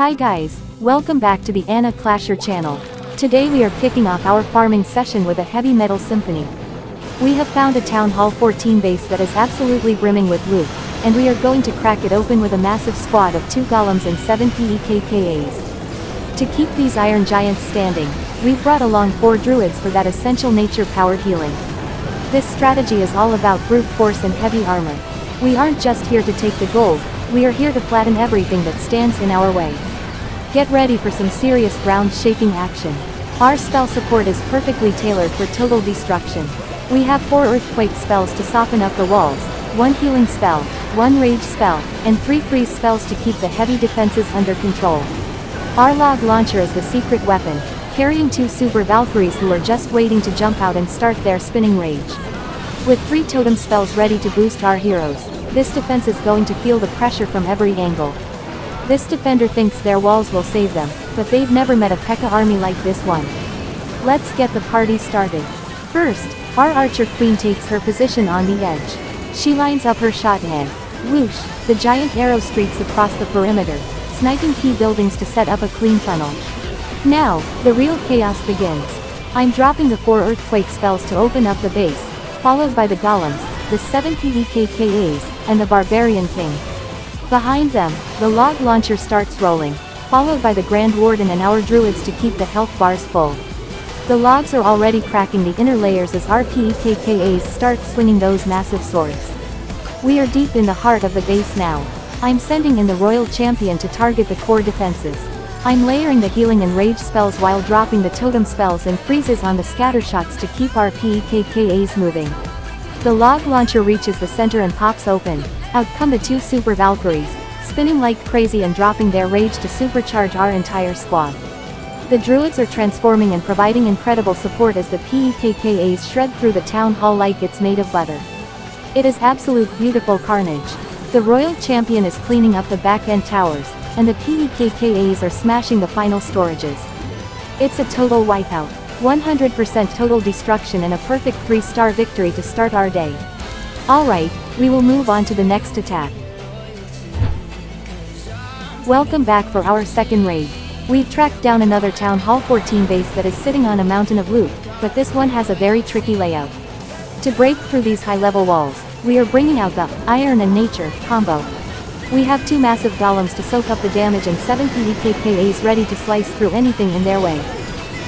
Hi guys, welcome back to the Anna Clasher channel. Today we are kicking off our farming session with a heavy metal symphony. We have found a Town Hall 14 base that is absolutely brimming with loot, and we are going to crack it open with a massive squad of 2 golems and 7 PEKKAs. To keep these iron giants standing, we've brought along 4 druids for that essential nature-powered healing. This strategy is all about brute force and heavy armor. We aren't just here to take the gold, we are here to flatten everything that stands in our way. Get ready for some serious ground-shaking action. Our spell support is perfectly tailored for total destruction. We have 4 earthquake spells to soften up the walls, 1 healing spell, 1 rage spell, and 3 freeze spells to keep the heavy defenses under control. Our log launcher is the secret weapon, carrying 2 super Valkyries who are just waiting to jump out and start their spinning rage. With 3 totem spells ready to boost our heroes, this defense is going to feel the pressure from every angle. This defender thinks their walls will save them, but they've never met a PEKKA army like this one. Let's get the party started. First, our archer queen takes her position on the edge. She lines up her shot and, whoosh, the giant arrow streaks across the perimeter, sniping key buildings to set up a clean funnel. Now, the real chaos begins. I'm dropping the 4 earthquake spells to open up the base, followed by the golems, the 7 PEKKAs, and the barbarian king. Behind them, the log launcher starts rolling, followed by the Grand Warden and our druids to keep the health bars full. The logs are already cracking the inner layers as our PEKKAs start swinging those massive swords. We are deep in the heart of the base now. I'm sending in the Royal Champion to target the core defenses. I'm layering the healing and rage spells while dropping the totem spells and freezes on the scattershots to keep our PEKKAs moving. The log launcher reaches the center and pops open. Out come the 2 super Valkyries, spinning like crazy and dropping their rage to supercharge our entire squad. The druids are transforming and providing incredible support as the PEKKAs shred through the town hall like it's made of butter. It is absolute beautiful carnage. The Royal Champion is cleaning up the back-end towers, and the PEKKAs are smashing the final storages. It's a total wipeout. 100% total destruction and a perfect 3-star victory to start our day. Alright, we will move on to the next attack. Welcome back for our second raid. We've tracked down another Town Hall 14 base that is sitting on a mountain of loot, but this one has a very tricky layout. To break through these high-level walls, we are bringing out the iron and nature combo. We have 2 massive golems to soak up the damage and 7 PEKKAs ready to slice through anything in their way.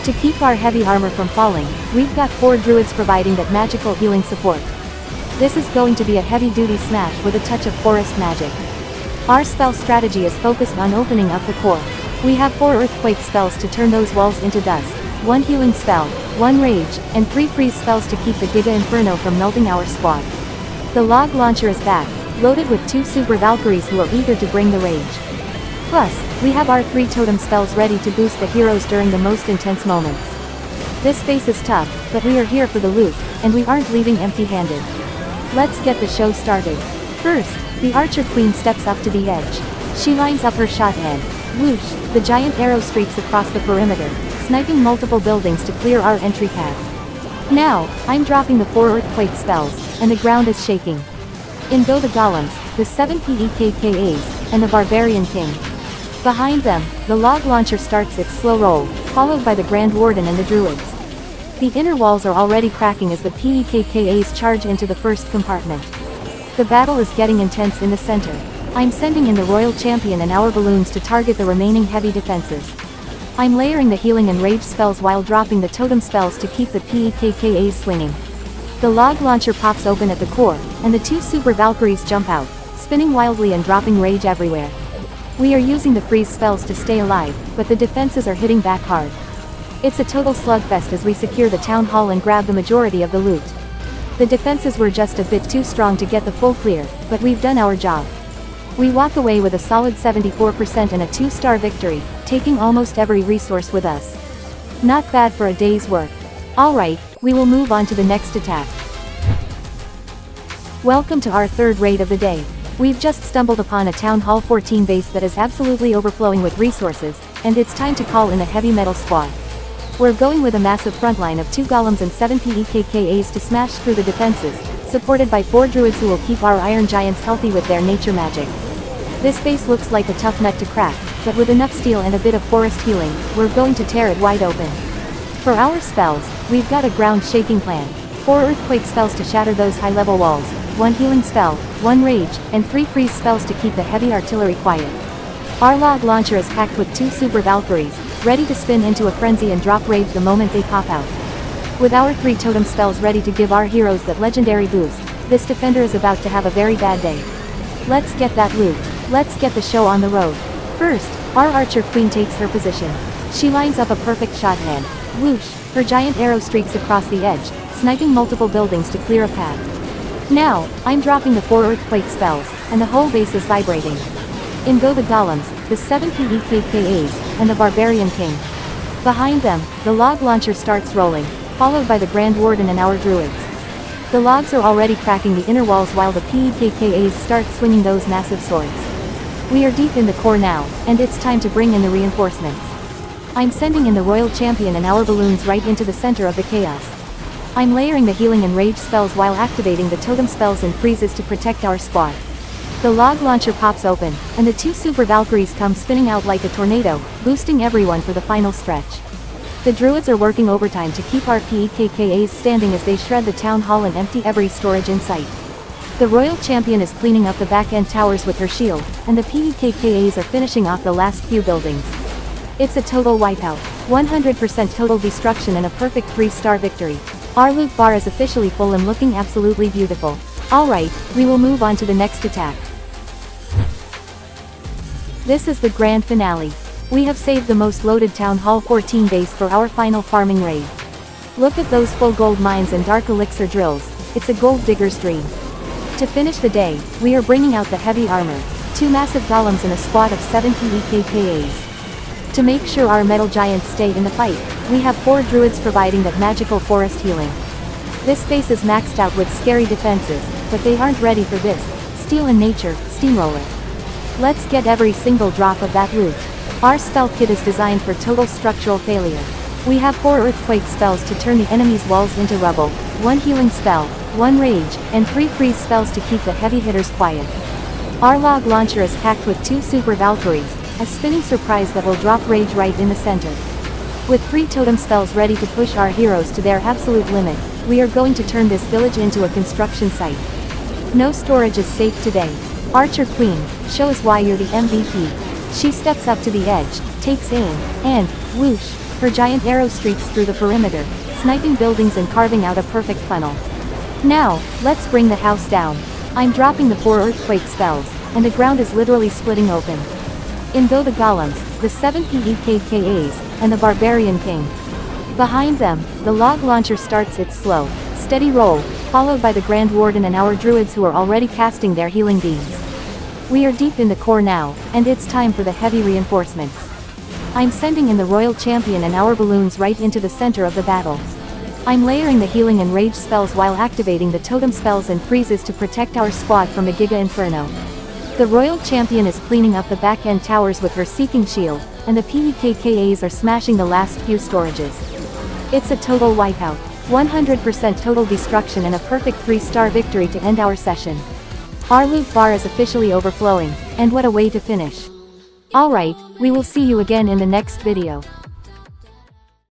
To keep our heavy armor from falling, we've got 4 druids providing that magical healing support. This is going to be a heavy-duty smash with a touch of forest magic. Our spell strategy is focused on opening up the core. We have 4 earthquake spells to turn those walls into dust, 1 healing spell, 1 rage, and 3 freeze spells to keep the Giga Inferno from melting our squad. The log launcher is back, loaded with 2 super Valkyries who are eager to bring the rage. Plus, we have our 3 totem spells ready to boost the heroes during the most intense moments. This base is tough, but we are here for the loot, and we aren't leaving empty-handed. Let's get the show started. First, the archer queen steps up to the edge. She lines up her shot and, whoosh, the giant arrow streaks across the perimeter, sniping multiple buildings to clear our entry path. Now, I'm dropping the 4 earthquake spells, and the ground is shaking. In go the golems, the 7 PEKKAs, and the barbarian king. Behind them, the log launcher starts its slow roll, followed by the Grand Warden and the druids. The inner walls are already cracking as the PEKKAs charge into the first compartment. The battle is getting intense in the center. I'm sending in the Royal Champion and our balloons to target the remaining heavy defenses. I'm layering the healing and rage spells while dropping the totem spells to keep the PEKKAs swinging. The log launcher pops open at the core, and the 2 super Valkyries jump out, spinning wildly and dropping rage everywhere. We are using the freeze spells to stay alive, but the defenses are hitting back hard. It's a total slugfest as we secure the town hall and grab the majority of the loot. The defenses were just a bit too strong to get the full clear, but we've done our job. We walk away with a solid 74% and a 2-star victory, taking almost every resource with us. Not bad for a day's work. Alright, we will move on to the next attack. Welcome to our third raid of the day. We've just stumbled upon a Town Hall 14 base that is absolutely overflowing with resources, and it's time to call in a heavy metal squad. We're going with a massive frontline of 2 golems and 7 PEKKAs to smash through the defenses, supported by 4 druids who will keep our iron giants healthy with their nature magic. This base looks like a tough nut to crack, but with enough steel and a bit of forest healing, we're going to tear it wide open. For our spells, we've got a ground-shaking plan. 4 earthquake spells to shatter those high-level walls, 1 healing spell, 1 rage, and 3 freeze spells to keep the heavy artillery quiet. Our log launcher is packed with 2 super Valkyries, ready to spin into a frenzy and drop rage the moment they pop out. With our 3 totem spells ready to give our heroes that legendary boost, this defender is about to have a very bad day. Let's get that loot. Let's get the show on the road. First, our archer queen takes her position. She lines up a perfect shot and, whoosh, her giant arrow streaks across the edge, sniping multiple buildings to clear a path. Now, I'm dropping the 4 earthquake spells, and the whole base is vibrating. In go the golems, the 7 PEKKAs, and the barbarian king. Behind them, the log launcher starts rolling, followed by the Grand Warden and our druids. The logs are already cracking the inner walls while the PEKKAs start swinging those massive swords. We are deep in the core now, and it's time to bring in the reinforcements. I'm sending in the royal champion and our balloons right into the center of the chaos. I'm layering the healing and rage spells while activating the totem spells and freezes to protect our squad. The log launcher pops open, and the 2 super Valkyries come spinning out like a tornado, boosting everyone for the final stretch. The druids are working overtime to keep our PEKKAs standing as they shred the town hall and empty every storage in sight. The royal champion is cleaning up the back-end towers with her shield, and the PEKKAs are finishing off the last few buildings. It's a total wipeout, 100% total destruction and a perfect 3-star victory. Our loot bar is officially full and looking absolutely beautiful. Alright, we will move on to the next attack. This is the grand finale. We have saved the most loaded Town Hall 14 base for our final farming raid. Look at those full gold mines and dark elixir drills, it's a gold digger's dream. To finish the day, we are bringing out the heavy armor, 2 massive golems and a squad of 7 PEKKAs. To make sure our metal giants stay in the fight, we have 4 druids providing that magical forest healing. This base is maxed out with scary defenses, but they aren't ready for this. Steel in nature, steamroller. Let's get every single drop of that loot. Our spell kit is designed for total structural failure. We have 4 earthquake spells to turn the enemy's walls into rubble, 1 healing spell, 1 rage, and 3 freeze spells to keep the heavy hitters quiet. Our log launcher is packed with 2 super Valkyries, a spinning surprise that will drop rage right in the center. With 3 totem spells ready to push our heroes to their absolute limit, we are going to turn this village into a construction site. No storage is safe today. Archer Queen, show us why you're the MVP. She steps up to the edge, takes aim, and, whoosh, her giant arrow streaks through the perimeter, sniping buildings and carving out a perfect funnel. Now, let's bring the house down. I'm dropping the 4 earthquake spells, and the ground is literally splitting open. In go the golems, the 7 PEKKAs, and the barbarian king. Behind them, the log launcher starts its slow, steady roll, followed by the Grand Warden and our druids who are already casting their healing beams. We are deep in the core now, and it's time for the heavy reinforcements. I'm sending in the royal champion and our balloons right into the center of the battle. I'm layering the healing and rage spells while activating the totem spells and freezes to protect our squad from the Giga Inferno. The royal champion is cleaning up the back-end towers with her seeking shield, and the PEKKAs are smashing the last few storages. It's a total wipeout, 100% total destruction and a perfect 3-star victory to end our session. Our loot bar is officially overflowing, and what a way to finish. Alright, we will see you again in the next video.